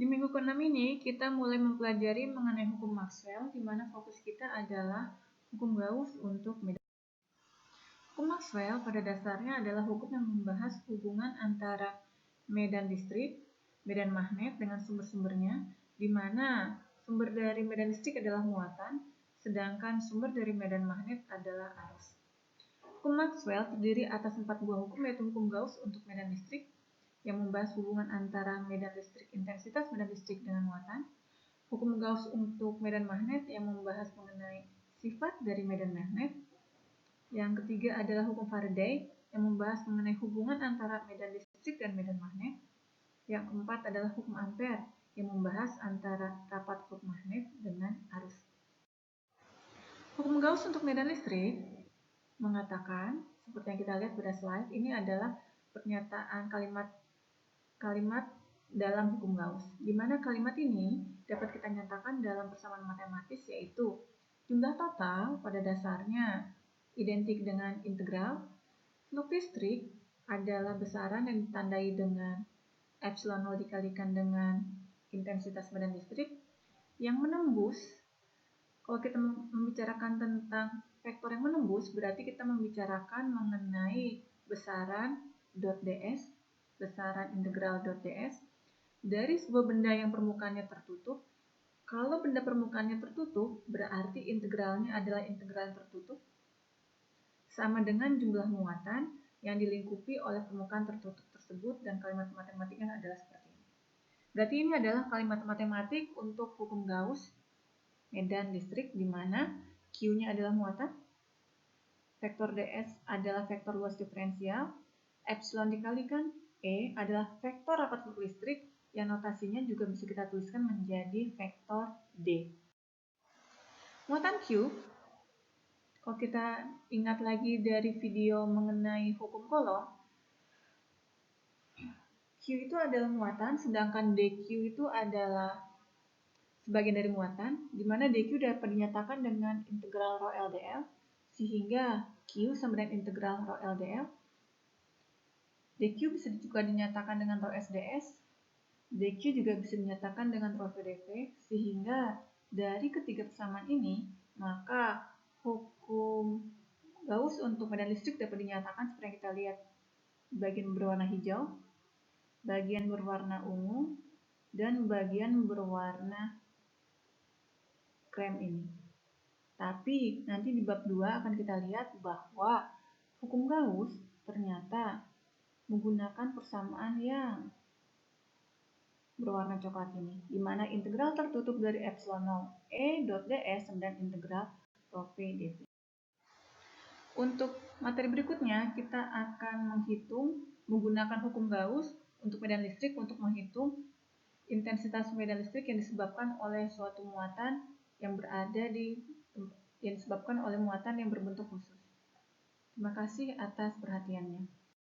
Di minggu ke-6 ini, kita mulai mempelajari mengenai hukum Maxwell, di mana fokus kita adalah hukum Gauss untuk medan. Hukum Maxwell pada dasarnya adalah hukum yang membahas hubungan antara medan listrik, medan magnet dengan sumber-sumbernya, di mana sumber dari medan listrik adalah muatan, sedangkan sumber dari medan magnet adalah arus. Hukum Maxwell terdiri atas 4 buah hukum, yaitu hukum Gauss untuk medan listrik, yang membahas hubungan antara medan listrik, intensitas medan listrik dengan muatan, hukum Gauss untuk medan magnet yang membahas mengenai sifat dari medan magnet. Yang ketiga adalah hukum Faraday yang membahas mengenai hubungan antara medan listrik dan medan magnet. Yang keempat adalah hukum Ampere yang membahas antara rapat flux magnet dengan arus. Hukum Gauss untuk medan listrik mengatakan, seperti yang kita lihat pada slide, ini adalah pernyataan kalimat dalam hukum Gauss, di mana kalimat ini dapat kita nyatakan dalam persamaan matematis, yaitu jumlah total pada dasarnya identik dengan integral. Flux listrik adalah besaran yang ditandai dengan epsilon 0 dikalikan dengan intensitas medan listrik yang menembus. Kalau kita membicarakan tentang vektor yang menembus, berarti kita membicarakan mengenai besaran .ds, besaran integral .ds, dari sebuah benda yang permukaannya tertutup. Kalau benda permukaannya tertutup, berarti integralnya adalah integral tertutup, sama dengan jumlah muatan yang dilingkupi oleh permukaan tertutup tersebut, dan kalimat matematiknya adalah seperti ini. Berarti ini adalah kalimat matematik untuk hukum Gauss medan listrik, di mana Q-nya adalah muatan, vektor ds adalah vektor luas diferensial, epsilon dikalikan E adalah vektor rapat flux listrik, yang notasinya juga bisa kita tuliskan menjadi vektor D. Muatan Q, kalau kita ingat lagi dari video mengenai hukum Coulomb, Q itu adalah muatan, sedangkan dQ itu adalah sebagian dari muatan, di mana dQ dapat dinyatakan dengan integral rho LdL, sehingga Q sama dengan integral rho LdL. dQ bisa juga dinyatakan dengan rho SDS, dQ juga bisa dinyatakan dengan rho VdV, sehingga dari ketiga persamaan ini, maka hukum Gauss untuk medan listrik dapat dinyatakan seperti yang kita lihat, bagian berwarna hijau, bagian berwarna ungu, dan bagian berwarna krem ini. Tapi nanti di bab 2 akan kita lihat bahwa hukum Gauss ternyata menggunakan persamaan yang berwarna coklat ini, di mana integral tertutup dari epsilon 0 E dot ds sama dengan integral rho v dv. Untuk materi berikutnya, kita akan menggunakan hukum Gauss untuk medan listrik untuk menghitung intensitas medan listrik yang disebabkan oleh suatu muatan yang disebabkan oleh muatan yang berbentuk khusus. Terima kasih atas perhatiannya.